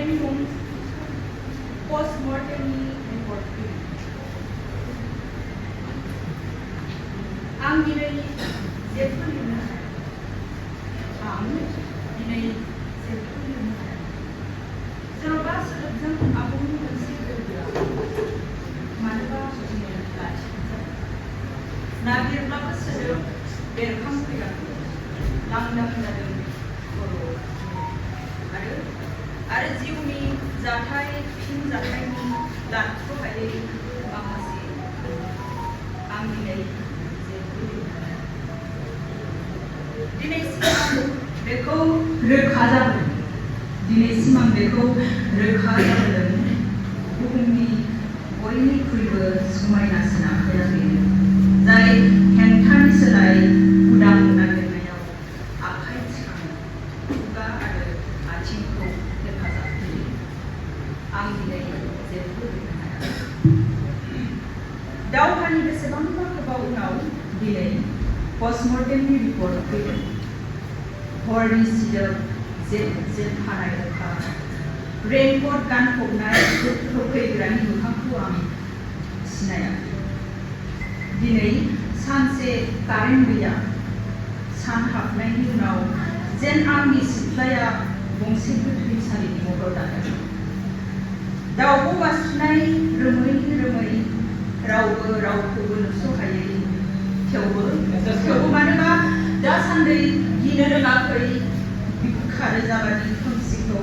साननायनि मुं पस्टमर्टेमनि रिपर्ट फैदों। आं दिनै जेबो लिरनो हाया। आं दिनै जेबो लिरनो हाया। जेन'बा सोदोबजों आबुं मोनसे गोर्बोआ मानोबा दिनै लाथिख' जादों। नागिरब्लाबो सोदोब बेरखांफैयाखै। लांदां जादों खर'। आरो जिउनि जाथाय फिनजाथायनि लाथ्र'हायै माखासे आं दिनै जेबो लिरनो हाया। दिनैसिम आं बेखौ रोखा जाबोदों। बुहुमनि बयनिख्रुइबो समायनासिन आखाइया बेनो, जाय हेंथानि सोलाय उदां नागिरनायाव आखाइ थिखाङो, खुगा आरो आथिंखौ हेफाजाब होयो। आं दिनै जेबो लिरनो हाया। दावहानि बेसेबांबा गोबाव उनाव दिनै पस्टमर्टेमनि रिपर्ट फैदों। हरनि सिदोब जेब जेब हानाय अखा, रेनकट गानफबनाय होफैग्रानि मोखांखौ आं सिनायाखै। दिनै सानसे कारेन्ट गैया। सान हाबनायनि उनाव जेन आंनि सिथ्लाया गंसे गोथैसालिनि महर लादों। दाउब' बास्रिनाय रोमै रोमै, रावबो रावखौबो नुस'हायै। थेवबो मानोबा दासान्दि गिनो रोङाखै। बिखा रोजाबादि खोमसिखौ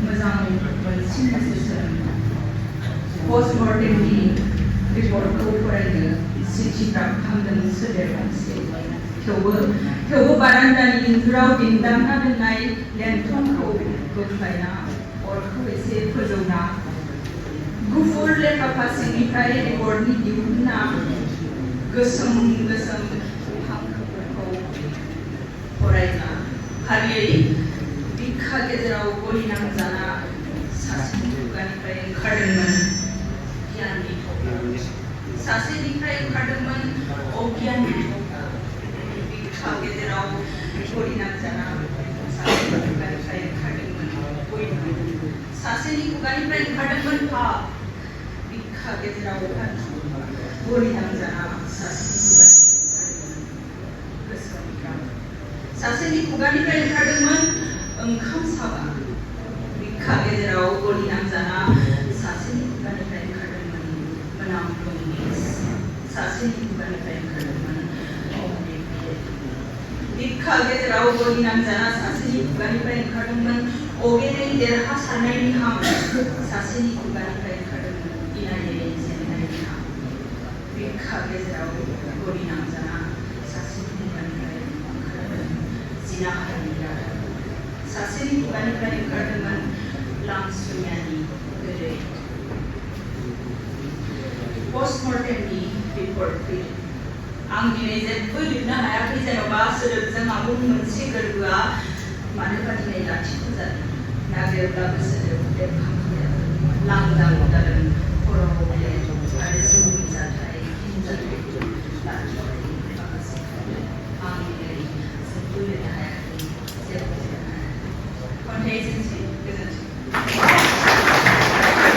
मोजां मोनसिननोसो सोलोंदों। पस्टमर्टेमनि रिपर्टखौ फरायनो चिठि गाबखांदों सोलेर गंसे। थेवबो बारान्दानि इन्जुराव दिन्दांना दोननाय लेन्थनखौ बोख्लायना अरखौ एसे फोजौना गुफुर लेफाफा सिंनिफ्राय रिपर्टनि दिहुनना गोसोम हांखोफोरखौ फरायना फारियै बिखा गेजेराव गलि नांजाना सासेनि खुगानिफ्राय ओंखारदोंमोन गियाननि थब्ला। सासेनिफ्राय ओंखारदोंमोन अगियाननि थब्ला। बिखा गेजेराव गलि नांजाना सासेनि खुगानिफ्राय ओंखारदोंमन सासेनि खुगानिफ्राय ओंखारदोंमन पाप। बिखा गेजेराव गलि नांजाना सासेनि खुगानिफ्राय ओंखारदोंमोन ओंखाम साबा। बिखा गेजेराव गलि नांजाना सासेनि खुगानिफ्राय ओंखारदोंमोन मोनामपुंगिस। सासेनि खुगानिफ्राय ओंखारदोंमन बिखा गेजेराव गलि नांजाना सासेनि खुगानिफ्राय ओंखारदोंमन अगेनै देरहासारनायनि हां। सासेनि खुगानिफ्राय ओंखारदोंमन इनायै जेननायनि हां। बिखा गेजेराव गलि नांजाना सासेनि खुगानिफ्राय ओंखारदोंमन जिनाहारिनि रादाब। सासेनि खुगानिफ्राय ओंखारदोंमन लांसुनियानि गोदै। पस्टमर्टेमनि रिपर्ट फैदों। आं दिनै जेबो लिरनो हायाखै। जेन'बा सोदोबजों आबुं मोनसे गोर्बोआ मानोबा दिनै लाथिख' जादों। नागिरब्लाबो सोदोब बेरखांफैयाखै। लांदां जादों खर'।